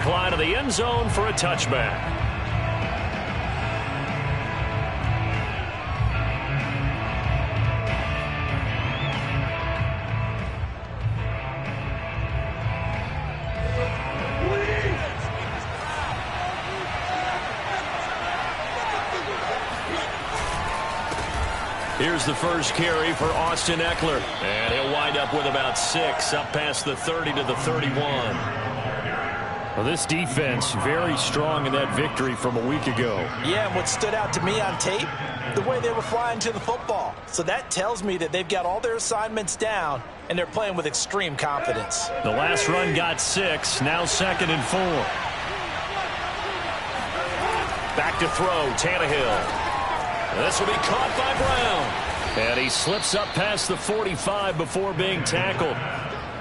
Line of the end zone for a touchback. Here's the first carry for Austin Eckler. And he'll wind up with about 6, up past the 30 to the 31. Well, this defense very strong in that victory from a week ago. Yeah, and what stood out to me on tape, the way they were flying to the football. So that tells me that they've got all their assignments down, and they're playing with extreme confidence. The last run got 6, now 2nd and 4. Back to throw, Tannehill. This will be caught by Brown. And he slips up past the 45 before being tackled.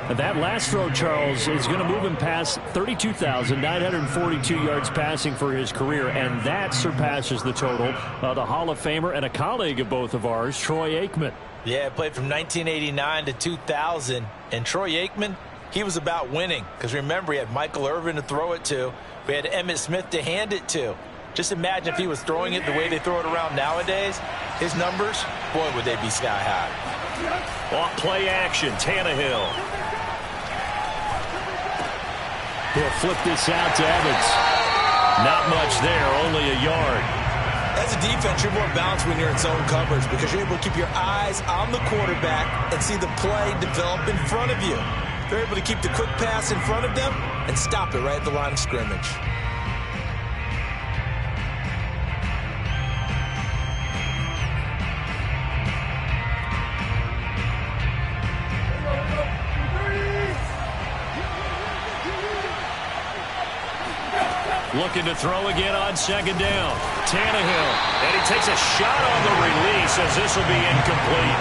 And that last throw, Charles, is going to move him past 32,942 yards passing for his career, and that surpasses the total of the Hall of Famer and a colleague of both of ours, Troy Aikman. Yeah, played from 1989 to 2000, and Troy Aikman, he was about winning. Because remember, he had Michael Irvin to throw it to. We had Emmitt Smith to hand it to. Just imagine if he was throwing it the way they throw it around nowadays. His numbers, boy, would they be sky high. Off play action, Tannehill. He'll flip this out to Evans. Not much there, only a yard. As a defense, you're more balanced when you're in zone coverage because you're able to keep your eyes on the quarterback and see the play develop in front of you. They're able to keep the quick pass in front of them and stop it right at the line of scrimmage. Looking to throw again on 2nd down. Tannehill. And he takes a shot on the release as this will be incomplete.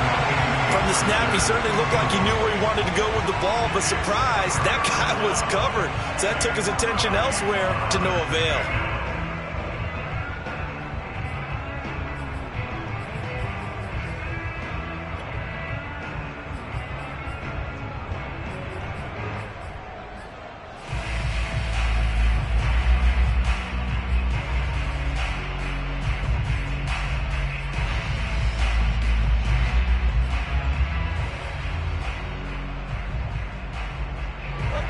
From the snap, he certainly looked like he knew where he wanted to go with the ball, but surprise, that guy was covered. So that took his attention elsewhere to no avail.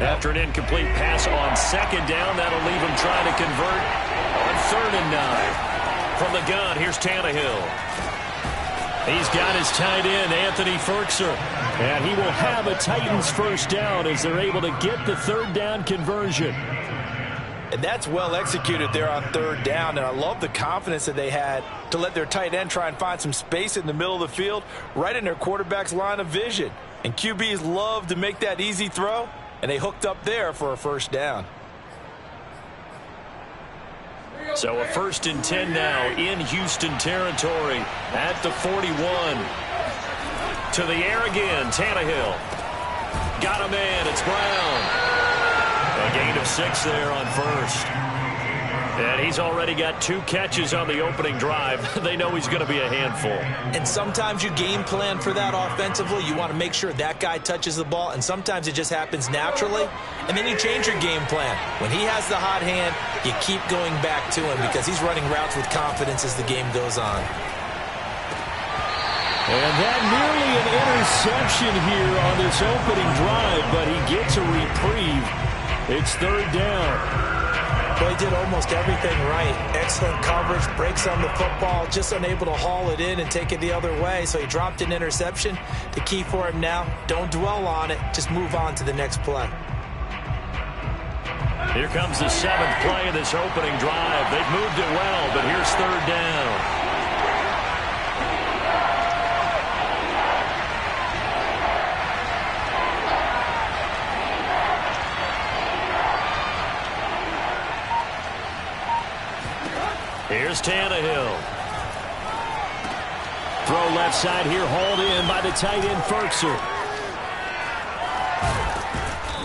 After an incomplete pass on 2nd down, that'll leave him trying to convert on 3rd and 9. From the gun, here's Tannehill. He's got his tight end, Anthony Ferkser. And he will have a Titans first down as they're able to get the 3rd down conversion. And that's well executed there on 3rd down. And I love the confidence that they had to let their tight end try and find some space in the middle of the field, right in their quarterback's line of vision. And QBs love to make that easy throw. And they hooked up there for a first down. So a 1st and 10 now in Houston territory at the 41. To the air again, Tannehill. Got him in, it's Brown. A gain of 6 there on 1st. And he's already got 2 catches on the opening drive. They know he's going to be a handful. And sometimes you game plan for that offensively. You want to make sure that guy touches the ball, and sometimes it just happens naturally. And then you change your game plan. When he has the hot hand, you keep going back to him because he's running routes with confidence as the game goes on. And that nearly an interception here on this opening drive, but he gets a reprieve. It's 3rd down. Well, he did almost everything right. Excellent coverage, breaks on the football, just unable to haul it in and take it the other way. So he dropped an interception. The key for him now, don't dwell on it. Just move on to the next play. Here comes the 7th play of this opening drive. They've moved it well, but here's 3rd down. Here's Tannehill. Throw left side here, hauled in by the tight end Ferkser.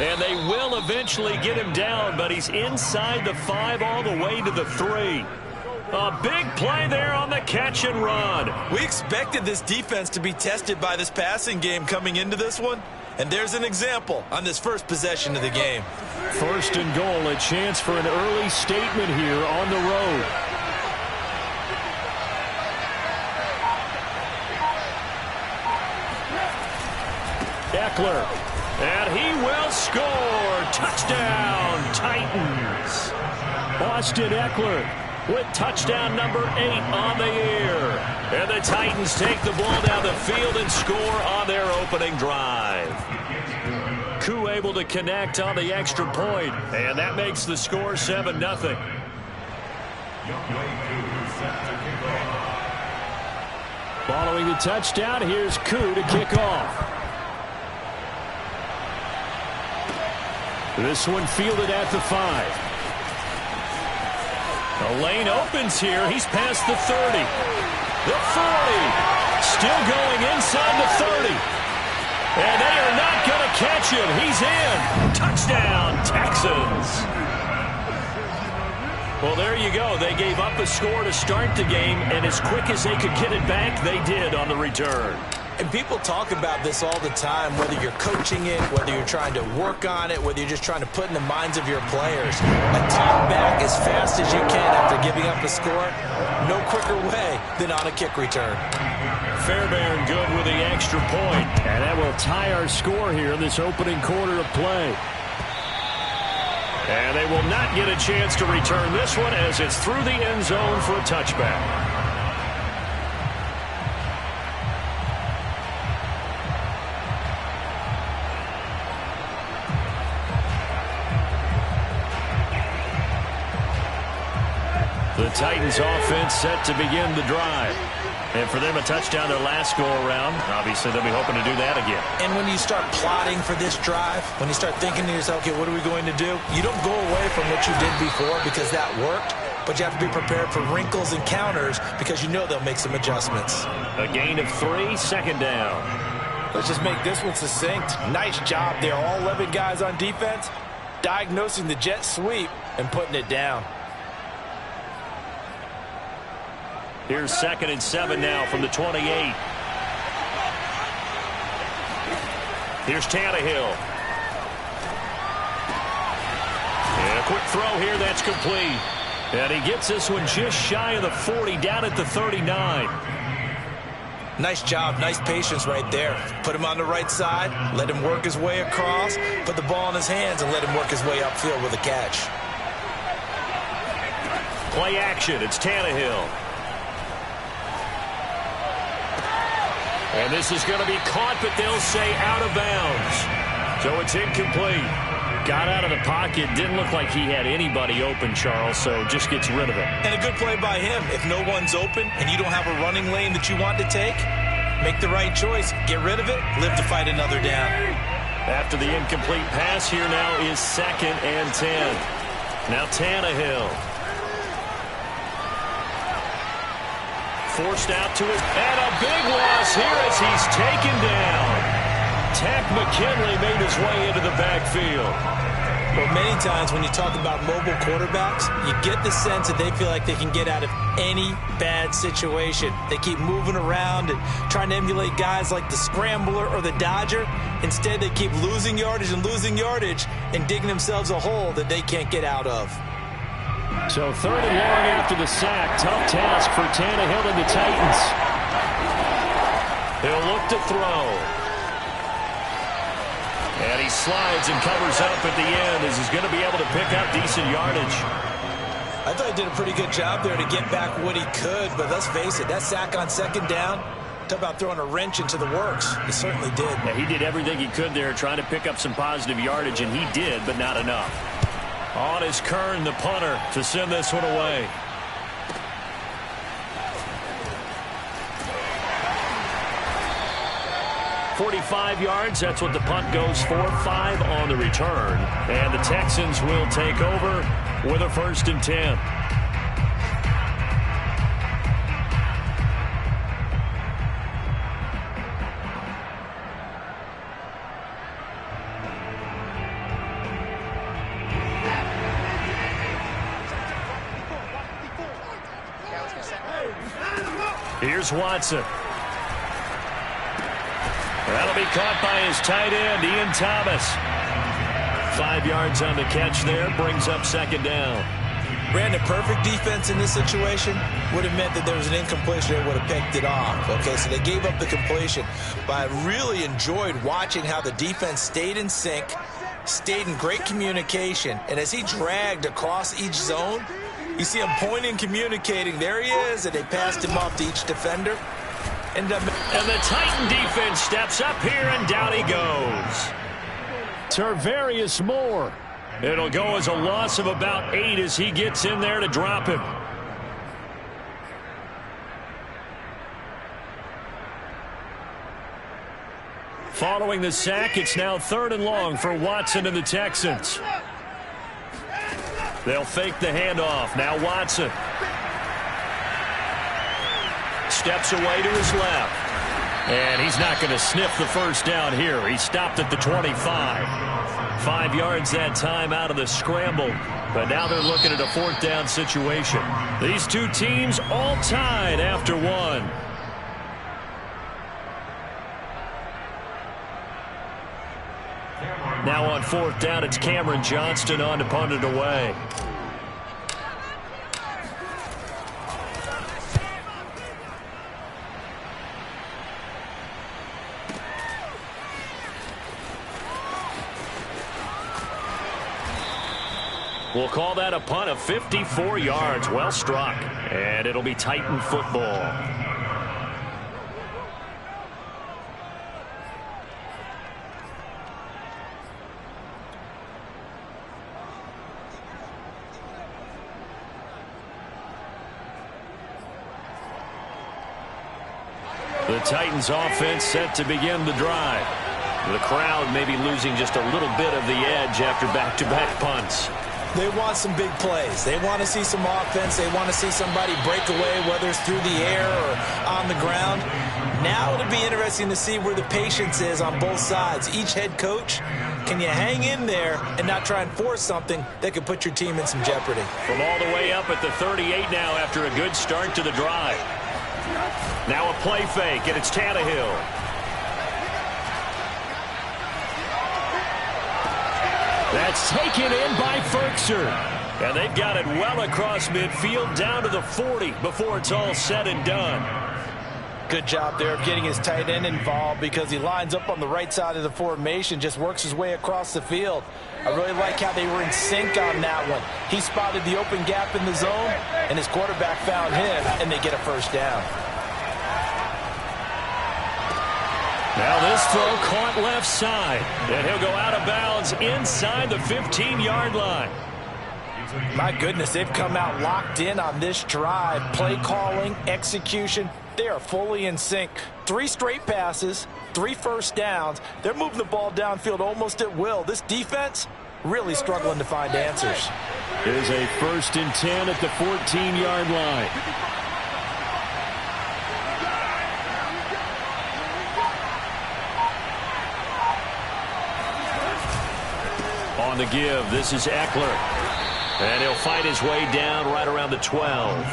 And they will eventually get him down, but he's inside the 5 all the way to the 3. A big play there on the catch and run. We expected this defense to be tested by this passing game coming into this one. And there's an example on this first possession of the game. First and goal, a chance for an early statement here on the road. Eckler, and he will score. Touchdown, Titans. Austin Eckler with touchdown number 8 on the year. And the Titans take the ball down the field and score on their opening drive. Koo able to connect on the extra point, and that makes the score 7-0. Following the touchdown, here's Koo to kick off. This one fielded at the 5. The lane opens here. He's past the 30. The 40. Still going inside the 30. And they are not going to catch him. He's in. Touchdown, Texans. Well, there you go. They gave up a score to start the game, and as quick as they could get it back, they did on the return. And people talk about this all the time, whether you're coaching it, whether you're trying to work on it, whether you're just trying to put in the minds of your players. Attack back as fast as you can after giving up a score. No quicker way than on a kick return. Fairbairn good with the extra point. And that will tie our score here in this opening quarter of play. And they will not get a chance to return this one as it's through the end zone for a touchback. The Titans offense set to begin the drive. And for them, a touchdown their last go-around. Obviously, they'll be hoping to do that again. And when you start plotting for this drive, when you start thinking to yourself, okay, what are we going to do? You don't go away from what you did before because that worked, but you have to be prepared for wrinkles and counters because you know they'll make some adjustments. A gain of 3, second down. Let's just make this one succinct. Nice job there. All 11 guys on defense diagnosing the jet sweep and putting it down. Here's 2nd and 7 now from the 28. Here's Tannehill. And a quick throw here, that's complete. And he gets this one just shy of the 40, down at the 39. Nice job, nice patience right there. Put him on the right side, let him work his way across, put the ball in his hands, and let him work his way upfield with a catch. Play action, it's Tannehill. And this is going to be caught, but they'll say out of bounds. So it's incomplete. Got out of the pocket. Didn't look like he had anybody open, Charles, so just gets rid of it. And a good play by him. If no one's open and you don't have a running lane that you want to take, make the right choice. Get rid of it. Live to fight another down. After the incomplete pass, here now is 2nd and 10. Now Tannehill. Forced out to it, and a big loss here as he's taken down. Takk McKinley made his way into the backfield. Well, many times when you talk about mobile quarterbacks, you get the sense that they feel like they can get out of any bad situation. They keep moving around and trying to emulate guys like the Scrambler or the Dodger. Instead, they keep losing yardage and digging themselves a hole that they can't get out of. So 3rd and long after the sack. Tough task for Tannehill and the Titans. He'll look to throw. And he slides and covers up at the end as he's going to be able to pick up decent yardage. I thought he did a pretty good job there to get back what he could, but let's face it, that sack on 2nd down, talk about throwing a wrench into the works. He certainly did. Yeah, he did everything he could there trying to pick up some positive yardage, and he did, but not enough. On is Kern, the punter, to send this one away. .45 yards, that's what the punt goes for. 5 on the return. And the Texans will take over with a 1st and 10. Here's Watson. That'll be caught by his tight end, Ian Thomas. 5 yards on the catch there, brings up second down. Brandon, perfect defense in this situation would have meant that there was an incompletion. They would have picked it off. Okay, so they gave up the completion. But I really enjoyed watching how the defense stayed in sync, stayed in great communication. And as he dragged across each zone, you see him pointing, communicating. There he is, and they passed him off to each defender. And the Titan defense steps up here, and down he goes. Tarvarius Moore. It'll go as a loss of about 8 as he gets in there to drop him. Following the sack, it's now 3rd and long for Watson and the Texans. They'll fake the handoff. Now Watson. Steps away to his left. And he's not going to sniff the first down here. He stopped at the 25. 5 yards that time out of the scramble. But now they're looking at a 4th down situation. These two teams all tied after 1. Now on 4th down, it's Cameron Johnston on to punt it away. We'll call that a punt of 54 yards. Well struck. And it'll be Titan football. The Titans offense set to begin the drive. The crowd may be losing just a little bit of the edge after back-to-back punts. They want some big plays. They want to see some offense. They want to see somebody break away, whether it's through the air or on the ground. Now it'll be interesting to see where the patience is on both sides. Each head coach, can you hang in there and not try and force something that could put your team in some jeopardy? From all the way up at the 38 now after a good start to the drive. Now a play fake, and it's Tannehill. That's taken in by Ferkser. And they've got it well across midfield down to the 40 before it's all said and done. Good job there of getting his tight end involved because he lines up on the right side of the formation, just works his way across the field. I really like how they were in sync on that one. He spotted the open gap in the zone, and his quarterback found him, and they get a first down. Now this throw caught left side, and he'll go out of bounds inside the 15-yard line. My goodness, they've come out locked in on this drive. Play calling, execution, they are fully in sync. 3 straight passes, 3 first downs. They're moving the ball downfield almost at will. This defense really struggling to find answers. Here's a 1st and 10 at the 14-yard line. On the give, this is Eckler. And he'll fight his way down right around the 12.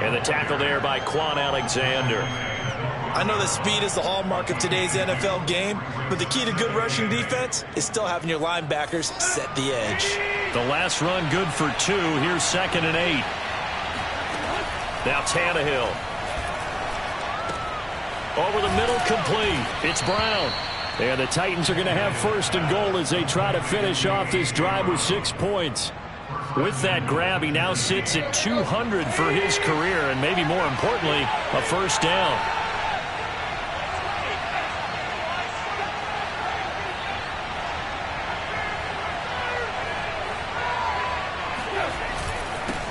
And the tackle there by Quan Alexander. I know that speed is the hallmark of today's NFL game, but the key to good rushing defense is still having your linebackers set the edge. The last run good for 2. Here's 2nd and 8. Now Tannehill. Over the middle, complete. It's Brown. And the Titans are going to have 1st and goal as they try to finish off this drive with 6 points. With that grab, he now sits at 200 for his career, and maybe more importantly, a first down.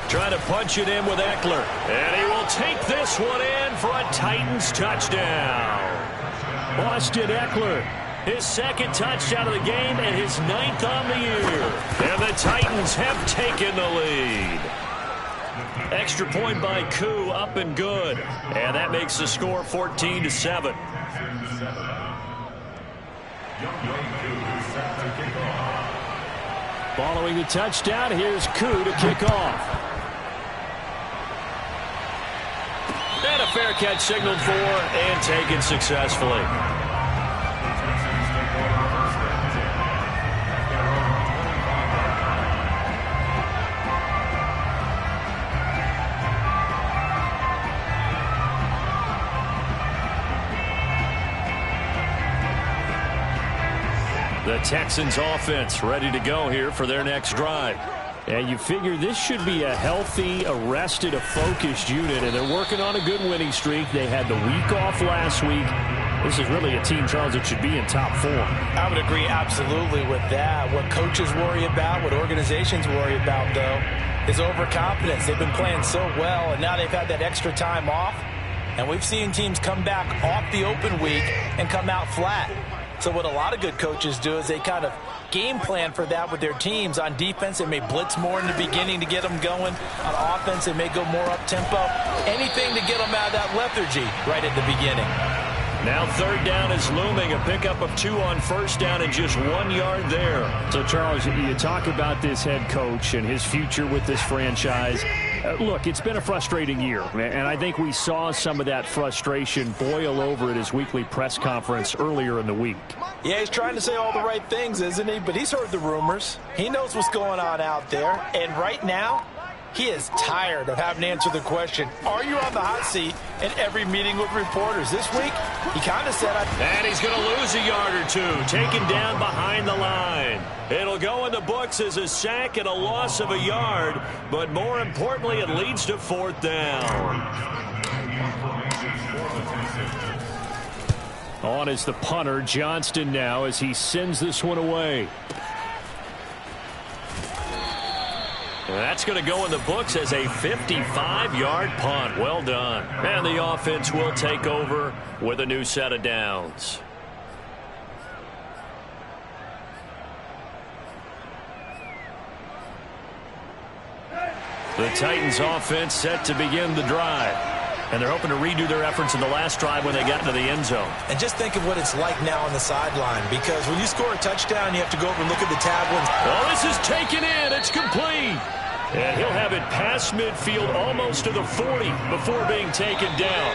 Trying to punch it in with Eckler. And he will take this one in for a Titans touchdown. Austin Eckler, his 2nd touchdown of the game and his 9th on the year. And the Titans have taken the lead. Extra point by Koo, up and good. And that makes the score 14-7. Following the touchdown, here's Koo to kick off. And a fair catch signaled for and taken successfully. The Texans offense ready to go here for their next drive. And you figure this should be a healthy, arrested, a focused unit, and they're working on a good winning streak. They had the week off last week. This is really a team, Charles, that should be in top form. I would agree absolutely with that. What coaches worry about, what organizations worry about, though, is overconfidence. They've been playing so well, and now they've had that extra time off. And we've seen teams come back off the open week and come out flat. So what a lot of good coaches do is they kind of game plan for that with their teams. On defense, they may blitz more in the beginning to get them going. On offense, they may go more up-tempo. Anything to get them out of that lethargy right at the beginning. Now third down is looming. A pickup of 2 on first down and just 1 yard there. So, Charles, you talk about this head coach and his future with this franchise. Look, it's been a frustrating year, and I think we saw some of that frustration boil over at his weekly press conference earlier in the week. Yeah, he's trying to say all the right things, isn't he? But he's heard the rumors. He knows what's going on out there. And right now, he is tired of having to answer the question, are you on the hot seat in every meeting with reporters? This week, he kind of said, and he's going to lose a yard or two, taken down behind the line. It'll go in the books as a sack and a loss of a yard, but more importantly, it leads to fourth down. On is the punter, Johnston, now as he sends this one away. And that's going to go in the books as a 55-yard punt. Well done. And the offense will take over with a new set of downs. The Titans offense set to begin the drive. And they're hoping to redo their efforts in the last drive when they got into the end zone. And just think of what it's like now on the sideline, because when you score a touchdown, you have to go over and look at the tablets. Oh, this is taken in. It's complete. And he'll have it past midfield almost to the 40 before being taken down.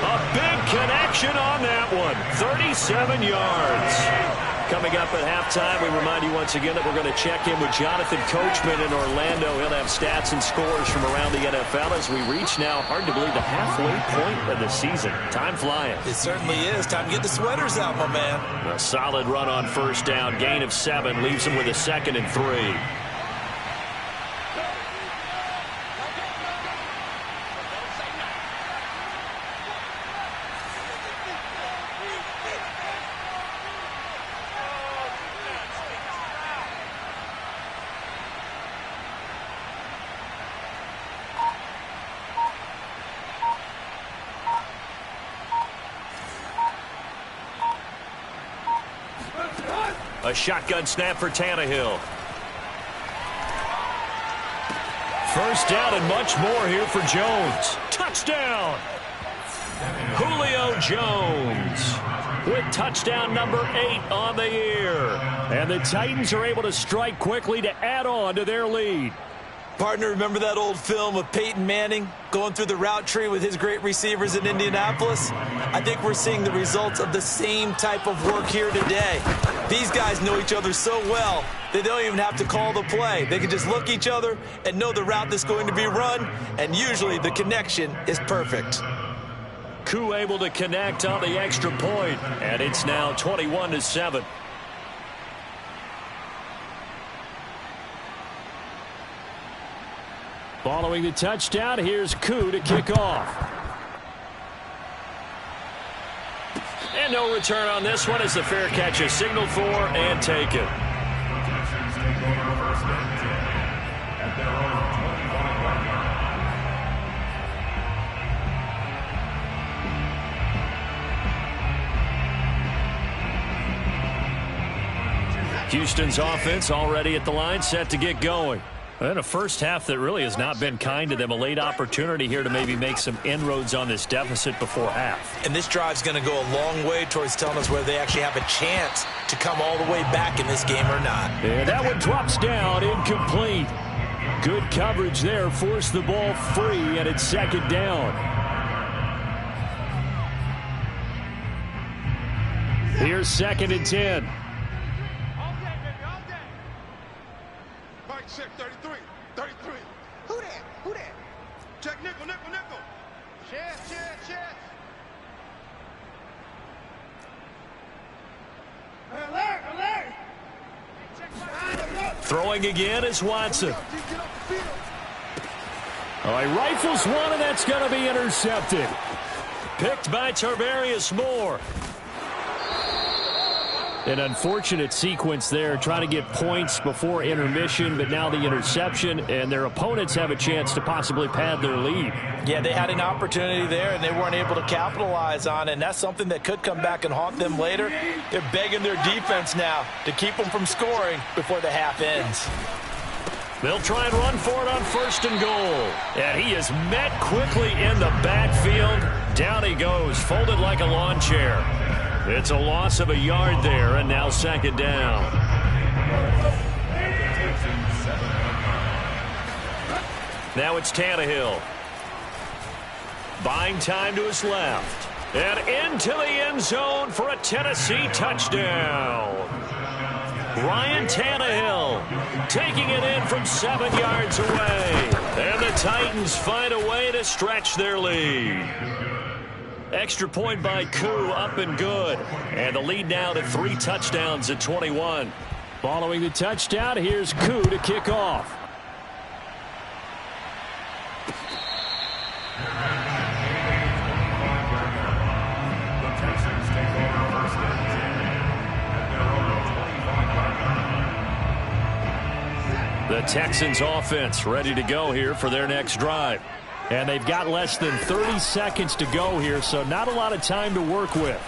A big connection on that one. 37 yards. Coming up at halftime, we remind you once again that we're going to check in with Jonathan Coachman in Orlando. He'll have stats and scores from around the NFL as we reach now, hard to believe, the halfway point of the season. Time flying. It certainly is. Time to get the sweaters out, my man. A solid run on first down. Gain of 7 leaves him with a 2nd and 3. A shotgun snap for Tannehill. First down and much more here for Jones. Touchdown! Julio Jones with touchdown number 8 on the year. And the Titans are able to strike quickly to add on to their lead. Partner, remember that old film of Peyton Manning going through the route tree with his great receivers in Indianapolis? I think we're seeing the results of the same type of work here today. These guys know each other so well, they don't even have to call the play. They can just look each other and know the route that's going to be run, and usually the connection is perfect. Koo able to connect on the extra point, and it's now 21-7. Following the touchdown, here's Koo to kick off. And no return on this one as the fair catch is signaled for and taken. Houston's offense already at the line, set to get going. And a first half that really has not been kind to them. A late opportunity here to maybe make some inroads on this deficit before half. And this drive's going to go a long way towards telling us whether they actually have a chance to come all the way back in this game or not. And that one drops down, incomplete. Good coverage there, forced the ball free, and it's 2nd down. Here's 2nd and 10. Check 33. 33. Who that? Who that? Check nickel, nickel, nickel. Check. Alert, alert. Throwing again is Watson. Oh, he rifles one, and that's going to be intercepted. Picked by Tarvarius Moore. An unfortunate sequence there, trying to get points before intermission, but now the interception, and their opponents have a chance to possibly pad their lead. Yeah, they had an opportunity there, and they weren't able to capitalize on it, and that's something that could come back and haunt them later. They're begging their defense now to keep them from scoring before the half ends. They'll try and run for it on 1st and goal. And he is met quickly in the backfield. Down he goes, folded like a lawn chair. It's a loss of a yard there, and now 2nd down. Now it's Tannehill. Buying time to his left. And into the end zone for a Tennessee touchdown. Ryan Tannehill taking it in from 7 yards away. And the Titans find a way to stretch their lead. Extra point by Koo, up and good. And the lead now to 3 touchdowns at 21. Following the touchdown, here's Koo to kick off. The Texans offense ready to go here for their next drive. And they've got less than 30 seconds to go here, so not a lot of time to work with.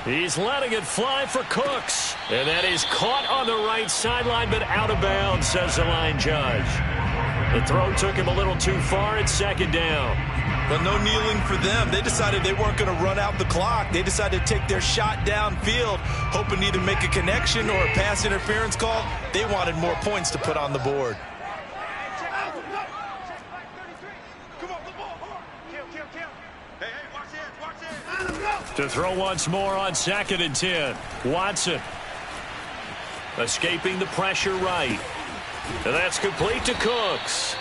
He's letting it fly for Cooks. And that is caught on the right sideline, but out of bounds, says the line judge. The throw took him a little too far. It's 2nd down. But no kneeling for them. They decided they weren't going to run out the clock. They decided to take their shot downfield, hoping to either make a connection or a pass interference call. They wanted more points to put on the board. To throw once more on 2nd and 10. Watson escaping the pressure right. And that's complete to Cooks.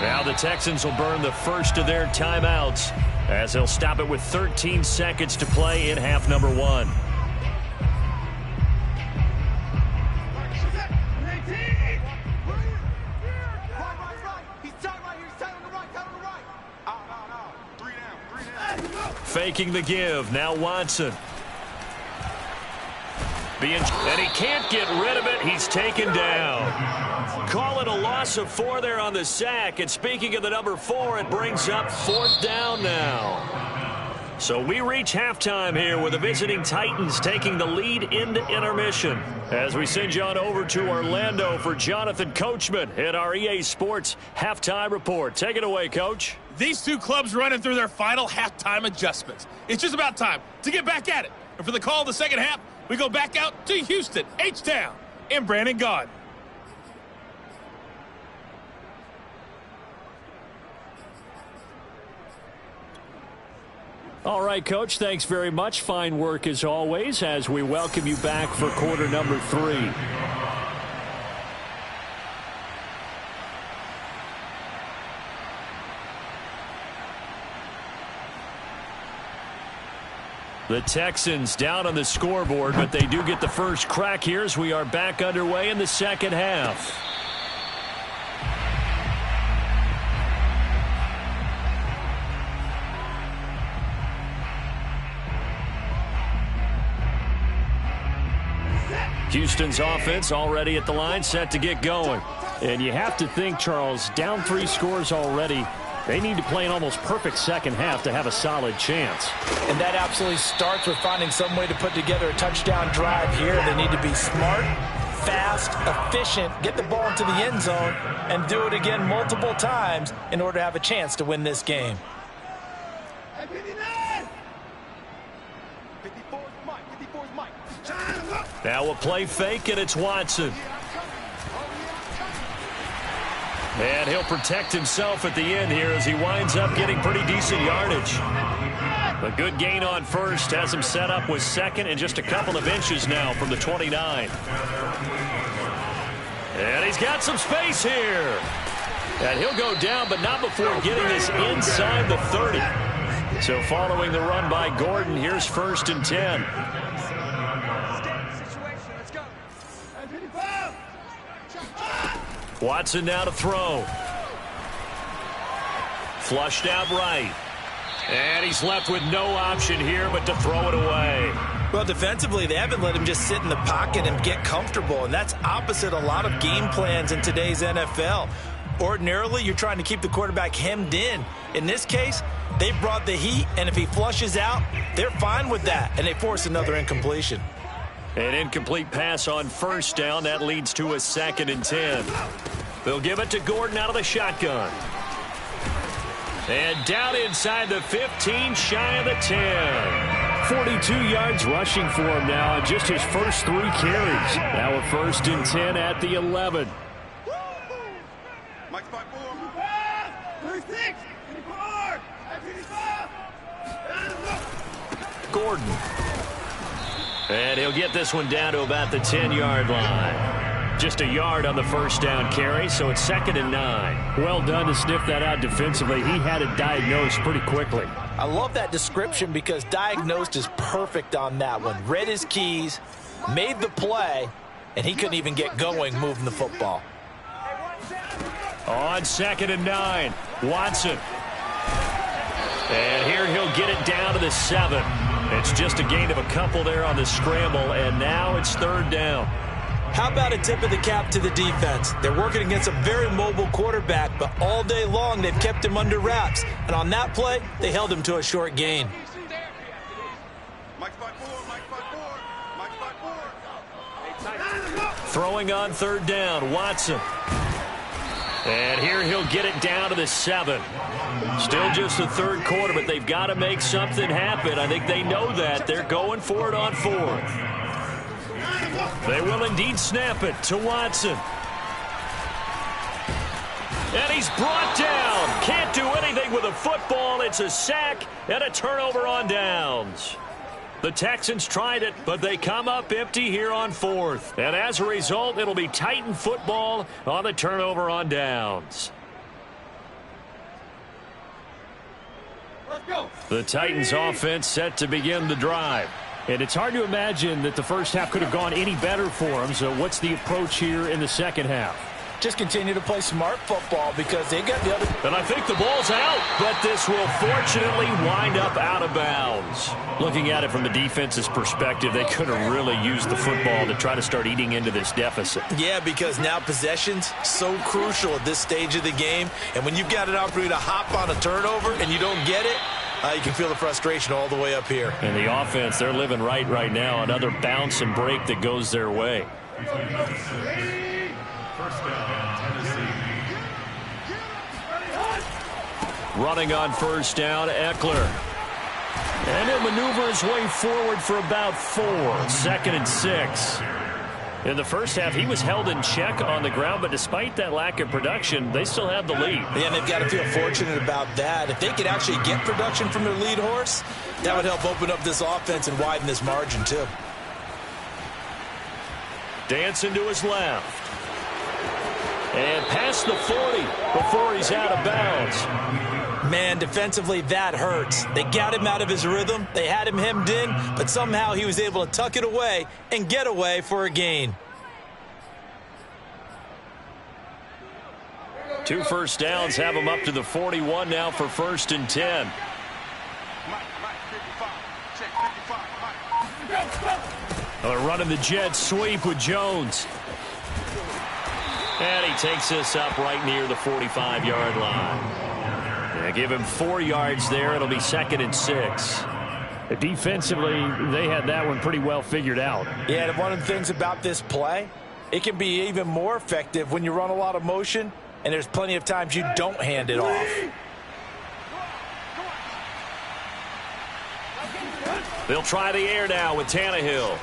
Now the Texans will burn the first of their timeouts as they'll stop it with 13 seconds to play in half number 1. Faking the give. Now Watson. And he can't get rid of it. He's taken down. Call it a loss of 4 there on the sack. And speaking of the number 4, it brings up 4th down now. So we reach halftime here with the visiting Titans taking the lead into intermission. As we send you on over to Orlando for Jonathan Coachman at our EA Sports Halftime Report. Take it away, Coach. These two clubs running through their final halftime adjustments. It's just about time to get back at it. And for the call of the second half, we go back out to Houston, H-Town, and Brandon Gaudin. All right, Coach, thanks very much. Fine work as always as we welcome you back for quarter number 3. The Texans down on the scoreboard, but they do get the first crack here as we are back underway in the second half. Houston's offense already at the line, set to get going. And you have to think, Charles, down 3 scores already. They need to play an almost perfect second half to have a solid chance. And that absolutely starts with finding some way to put together a touchdown drive here. They need to be smart, fast, efficient, get the ball into the end zone, and do it again multiple times in order to have a chance to win this game. Now a play fake, and it's Watson. And he'll protect himself at the end here as he winds up getting pretty decent yardage. A good gain on first has him set up with 2nd and just a couple of inches now from the 29. And he's got some space here. And he'll go down, but not before getting this inside the 30. So following the run by Gordon, here's 1st and 10. Watson now to throw. Flushed out right. And he's left with no option here but to throw it away. Well, defensively, they haven't let him just sit in the pocket and get comfortable, and that's opposite a lot of game plans in today's NFL. Ordinarily, you're trying to keep the quarterback hemmed in. In this case, they brought the heat, and if he flushes out, they're fine with that, and they force another incompletion. An incomplete pass on first down. That leads to a 2nd and 10. They'll give it to Gordon out of the shotgun. And down inside the 15, shy of the 10. 42 yards rushing for him now, and just his first 3 carries. Now a 1st and 10 at the 11. Mike 5-4. 36. 54. Gordon. And he'll get this one down to about the 10-yard line. Just a yard on the first down carry, so it's 2nd and 9. Well done to sniff that out defensively. He had it diagnosed pretty quickly. I love that description because diagnosed is perfect on that one. Read his keys, made the play, and he couldn't even get going moving the football. On 2nd and 9, Watson. And here he'll get it down to the 7. It's just a gain of a couple there on the scramble, and now it's 3rd down. How about a tip of the cap to the defense? They're working against a very mobile quarterback, but all day long they've kept him under wraps. And on that play, they held him to a short gain. Mike 5-4. Mike 5-4. Mike 5-4. Throwing on 3rd down, Watson. And here he'll get it down to the 7. Still just the 3rd quarter, but they've got to make something happen. I think they know that. They're going for it on 4th. They will indeed snap it to Watson. And he's brought down. Can't do anything with a football. It's a sack and a turnover on downs. The Texans tried it, but they come up empty here on 4th. And as a result, it'll be Titan football on the turnover on downs. Let's go. The Titans offense set to begin the drive. And it's hard to imagine that the first half could have gone any better for him. So what's the approach here in the second half? Just continue to play smart football because they got the other. And I think the ball's out, but this will fortunately wind up out of bounds. Looking at it from the defense's perspective, they could have really used the football to try to start eating into this deficit. Yeah, because now possession's so crucial at this stage of the game. And when you've got an opportunity to hop on a turnover and you don't get it, you can feel the frustration all the way up here. And the offense, they're living right now. Another bounce and break that goes their way. Running on first down, Eckler. And he'll maneuver his way forward for about 4. 2nd and 6. In the first half, he was held in check on the ground, but despite that lack of production, they still have the lead. Yeah, and they've got to feel fortunate about that. If they could actually get production from their lead horse, that would help open up this offense and widen this margin, too. Dancing to his left. And past the 40 before he's out of bounds. Man, defensively, that hurts. They got him out of his rhythm. They had him hemmed in, but somehow he was able to tuck it away and get away for a gain. 2 first downs have him up to the 41 now for 1st and 10. Mike 55. Check 55. They're running the jet sweep with Jones. And he takes this up right near the 45-yard line. They give him 4 yards there. It'll be 2nd and 6. Defensively, they had that one pretty well figured out. Yeah, and one of the things about this play, it can be even more effective when you run a lot of motion, and there's plenty of times you don't hand it off. They'll try the air now with Tannehill.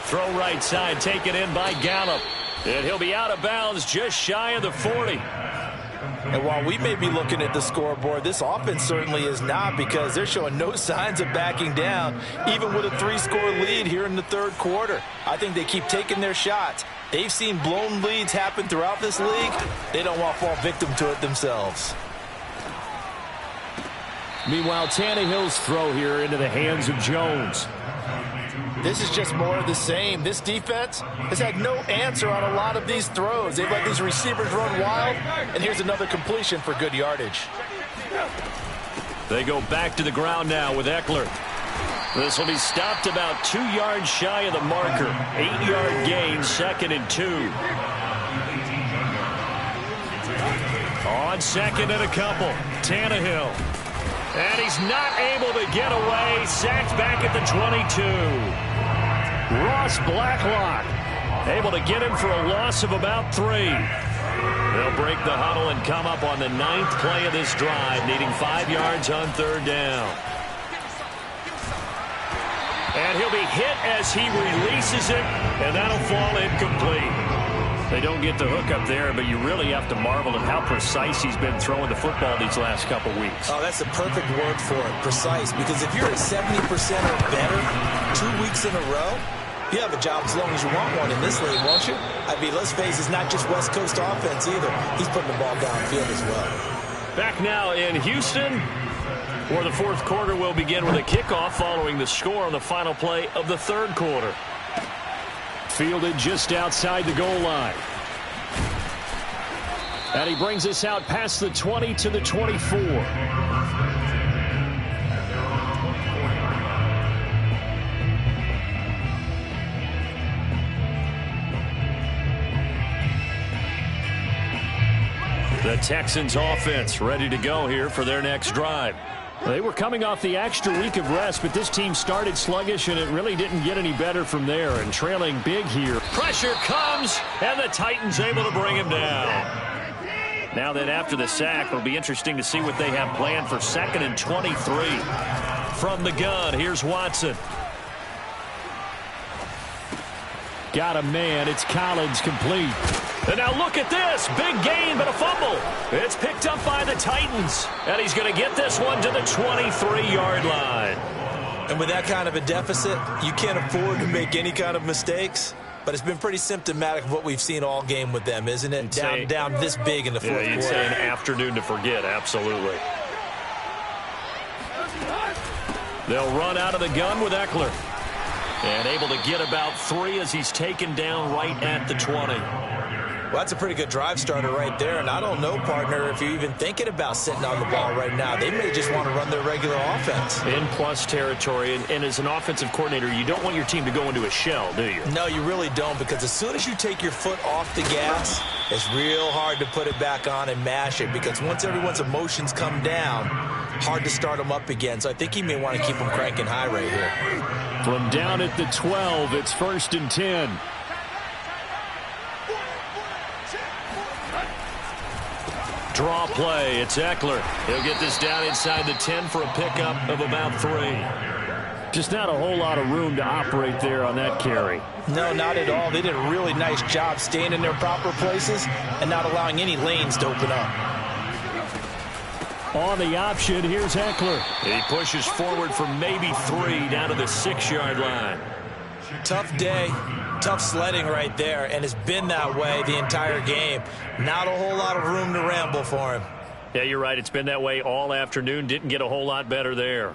Throw right side, taken in by Gallup. And he'll be out of bounds just shy of the 40. And while we may be looking at the scoreboard, this offense certainly is not, because they're showing no signs of backing down, even with a 3-score lead here in the 3rd quarter. I think they keep taking their shots. They've seen blown leads happen throughout this league. They don't want to fall victim to it themselves. Meanwhile, Tannehill's throw here into the hands of Jones. This is just more of the same. This defense has had no answer on a lot of these throws. They've let these receivers run wild, and here's another completion for good yardage. They go back to the ground now with Eckler. This will be stopped about 2 yards shy of the marker. 8-yard gain, 2nd and 2. On 2nd and a couple, Tannehill. And he's not able to get away. Sacked back at the 22. Ross Blacklock able to get him for a loss of about 3. They'll break the huddle and come up on the 9th play of this drive, needing 5 yards on 3rd down. And he'll be hit as he releases it, and that'll fall incomplete. They don't get the hook up there, but you really have to marvel at how precise he's been throwing the football these last couple weeks. Oh, that's the perfect word for it, precise. Because if you're at 70% or better 2 weeks in a row, you have a job as long as you want one in this league, won't you? I mean, let's face it, it's not just West Coast offense either. He's putting the ball downfield as well. Back now in Houston, where the 4th quarter will begin with a kickoff following the score on the final play of the 3rd quarter. Fielded just outside the goal line. And he brings us out past the 20 to the 24. The Texans offense ready to go here for their next drive. They were coming off the extra week of rest, but this team started sluggish, and it really didn't get any better from there, and trailing big here. Pressure comes, and the Titans able to bring him down. Now that after the sack, it'll be interesting to see what they have planned for 2nd and 23. From the gun, here's Watson. Got a man. It's Collins, complete. And now look at this. Big gain, but a fumble. It's picked up by the Titans. And he's going to get this one to the 23-yard line. And with that kind of a deficit, you can't afford to make any kind of mistakes. But it's been pretty symptomatic of what we've seen all game with them, isn't it? Down this big in the 4th quarter. You'd say an afternoon to forget, absolutely. They'll run out of the gun with Eckler. And able to get about 3 as he's taken down right at the 20. Well, that's a pretty good drive starter right there. And I don't know, partner, if you're even thinking about sitting on the ball right now. They may just want to run their regular offense. In plus territory. And as an offensive coordinator, you don't want your team to go into a shell, do you? No, you really don't. Because as soon as you take your foot off the gas, it's real hard to put it back on and mash it. Because once everyone's emotions come down, hard to start them up again. So I think you may want to keep them cranking high right here. From down at the 12, it's 1st and 10. Draw play. It's Eckler. He'll get this down inside the 10 for a pickup of about 3. Just not a whole lot of room to operate there on that carry. No, not at all. They did a really nice job staying in their proper places and not allowing any lanes to open up. On the option, here's Eckler. He pushes forward for maybe 3 down to the 6-yard line. Tough day, tough sledding right there, and it's been that way the entire game. Not a whole lot of room to ramble for him. Yeah, you're right. It's been that way all afternoon. Didn't get a whole lot better there.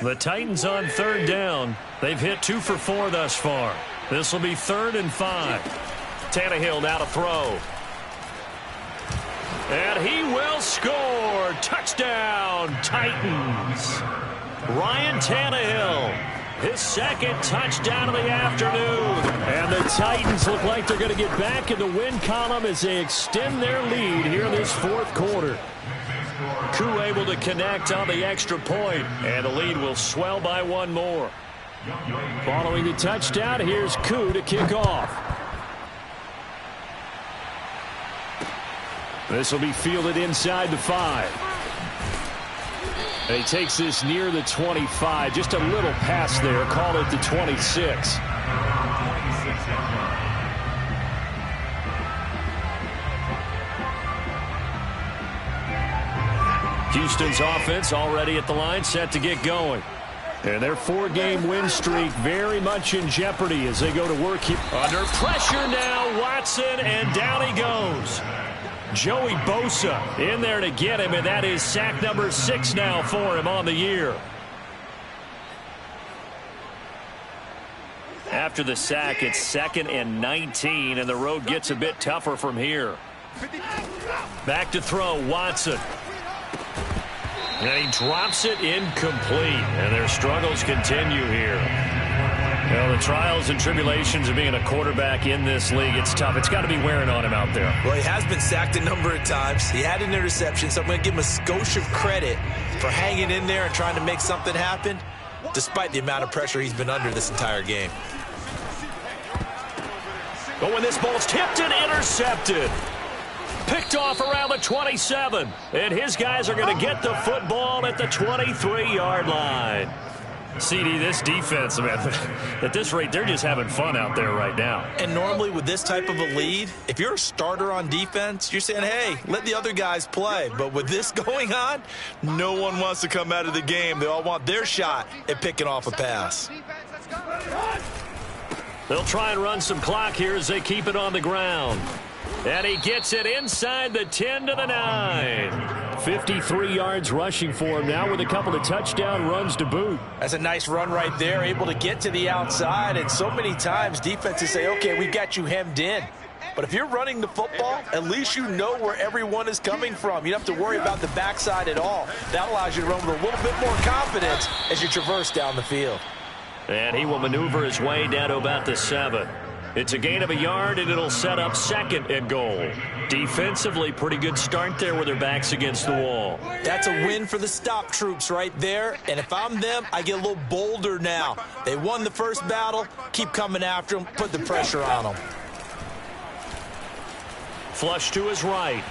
The Titans on 3rd down. They've hit 2 for 4 thus far. This will be 3rd and 5. Tannehill now to throw. And he will score. Touchdown, Titans. Ryan Tannehill, his 2nd touchdown of the afternoon. And the Titans look like they're going to get back in the win column as they extend their lead here in this 4th quarter. Koo able to connect on the extra point, and the lead will swell by 1 more. Following the touchdown, here's Koo to kick off. This will be fielded inside the 5. And he takes this near the 25. Just a little pass there. Call it the 26. Houston's offense already at the line, set to get going. And their 4-game win streak very much in jeopardy as they go to work here. Under pressure now, Watson, and down he goes. Joey Bosa in there to get him, and that is sack number 6 now for him on the year. After the sack, it's 2nd and 19, and the road gets a bit tougher from here. Back to throw, Watson. And he drops it incomplete, and their struggles continue here. Well, the trials and tribulations of being a quarterback in this league, it's tough. It's got to be wearing on him out there. Well, he has been sacked a number of times. He had an interception, so I'm going to give him a skosh of credit for hanging in there and trying to make something happen, despite the amount of pressure he's been under this entire game. But when this ball's tipped and intercepted. Picked off around the 27. And his guys are going to get the football at the 23-yard line. CD, this defense, man, at this rate, they're just having fun out there right now. And normally with this type of a lead, if you're a starter on defense, you're saying, hey, let the other guys play. But with this going on, no one wants to come out of the game. They all want their shot at picking off a pass. They'll try and run some clock here as they keep it on the ground. And he gets it inside the 10 to the 9. 53 yards rushing for him now with a couple of touchdown runs to boot. That's a nice run right there, able to get to the outside. And so many times defenses say, okay, we've got you hemmed in. But if you're running the football, at least you know where everyone is coming from. You don't have to worry about the backside at all. That allows you to run with a little bit more confidence as you traverse down the field. And he will maneuver his way down to about the 7. It's a gain of a yard, and it'll set up 2nd and goal. Defensively, pretty good start there with their backs against the wall. That's a win for the stop troops right there. And if I'm them, I get a little bolder now. They won the first battle. Keep coming after them. Put the pressure on them. Flush to his right.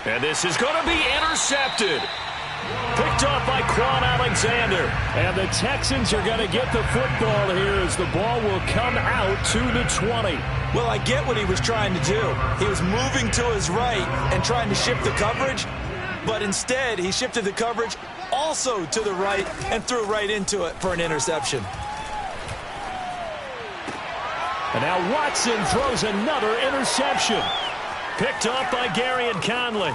And this is going to be intercepted. Picked off by Quan Alexander. And the Texans are going to get the football here as the ball will come out to the 20. Well, I get what he was trying to do. He was moving to his right and trying to shift the coverage. But instead, he shifted the coverage also to the right and threw right into it for an interception. And now Watson throws another interception. Picked off by Garyon Conley.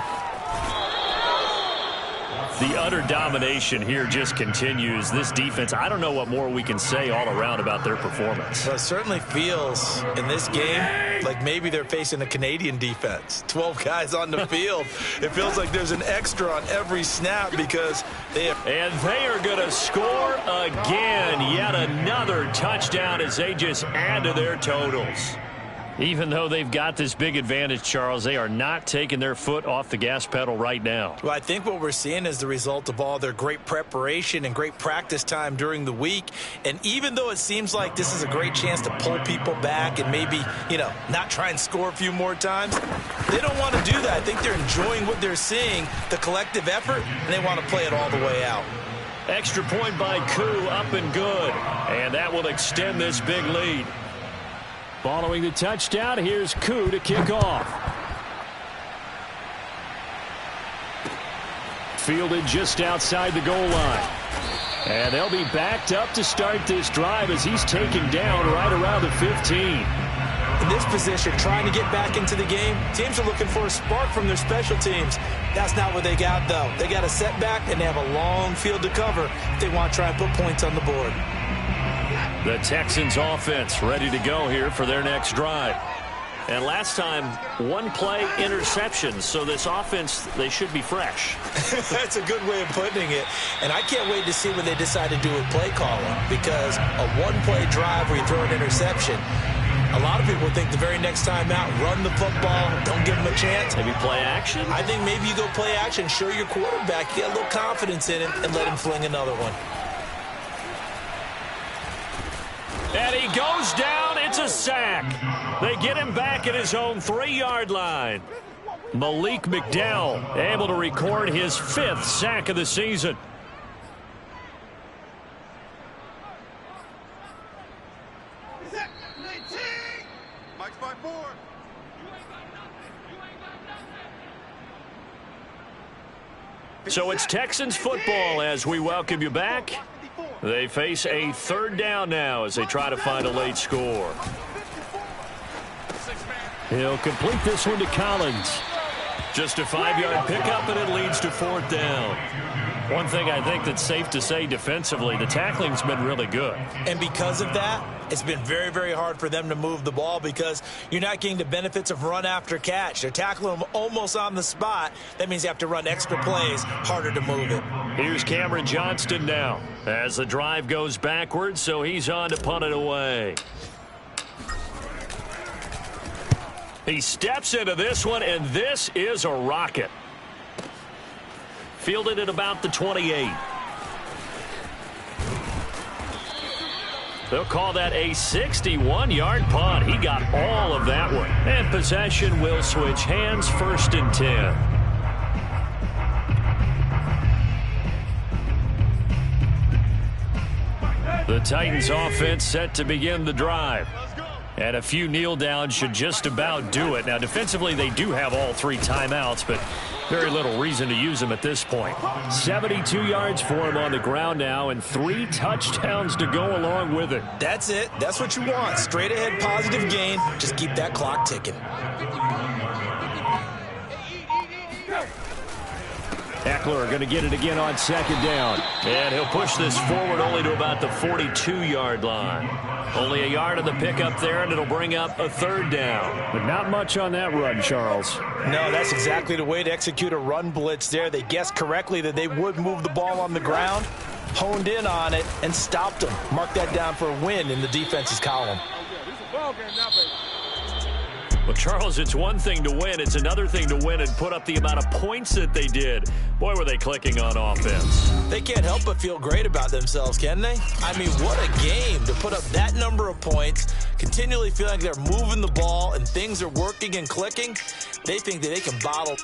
The utter domination here just continues. This defense, I don't know what more we can say all around about their performance. Well, it certainly feels in this game like maybe they're facing a Canadian defense. 12 guys on the field. It feels like there's an extra on every snap because they have... And they are going to score again. Yet another touchdown as they just add to their totals. Even though they've got this big advantage, Charles, they are not taking their foot off the gas pedal right now. Well, I think what we're seeing is the result of all their great preparation and great practice time during the week. And even though it seems like this is a great chance to pull people back and maybe, not try and score a few more times, they don't want to do that. I think they're enjoying what they're seeing, the collective effort, and they want to play it all the way out. Extra point by Koo, up and good. And that will extend this big lead. Following the touchdown, here's Koo to kick off. Fielded just outside the goal line. And they'll be backed up to start this drive as he's taken down right around the 15. In this position, trying to get back into the game, teams are looking for a spark from their special teams. That's not what they got, though. They got a setback, and they have a long field to cover if they want to try and put points on the board. The Texans offense ready to go here for their next drive. And last time, one play interception. So this offense, they should be fresh. That's a good way of putting it. And I can't wait to see what they decide to do with play calling. Because a one-play drive where you throw an interception, a lot of people think the very next time out, run the football, don't give them a chance. Maybe play action? I think maybe you go play action, show your quarterback, get a little confidence in him, and let him fling another one. And he goes down. It's a sack. They get him back at his own 3-yard line. Malik McDowell able to record his 5th sack of the season. Mike's by 4. So it's Texans football as we welcome you back. They face a 3rd down now as they try to find a late score. He'll complete this one to Collins. Just a 5-yard pickup, and it leads to 4th down. One thing I think that's safe to say defensively, the tackling's been really good. And because of that, it's been very, very hard for them to move the ball because you're not getting the benefits of run after catch. They're tackling them almost on the spot. That means you have to run extra plays, harder to move it. Here's Cameron Johnston now as the drive goes backwards, so he's on to punt it away. He steps into this one, and this is a rocket. Fielded at about the 28. They'll call that a 61-yard punt. He got all of that one. And possession will switch hands, 1st and 10. The Titans offense set to begin the drive. And a few kneel downs should just about do it. Now, defensively, they do have all 3 timeouts, but very little reason to use them at this point. 72 yards for him on the ground now, and 3 touchdowns to go along with it. That's it. That's what you want. Straight ahead positive gain. Just keep that clock ticking. Eckler going to get it again on 2nd down. And he'll push this forward only to about the 42-yard line. Only a yard of the pickup there, and it'll bring up a 3rd down. But not much on that run, Charles. No, that's exactly the way to execute a run blitz there. They guessed correctly that they would move the ball on the ground, honed in on it, and stopped them. Mark that down for a win in the defense's column. Well, Charles, it's one thing to win. It's another thing to win and put up the amount of points that they did. Boy, were they clicking on offense. They can't help but feel great about themselves, can they? I mean, what a game to put up that number of points, continually feeling like they're moving the ball and things are working and clicking. They think that they can bottle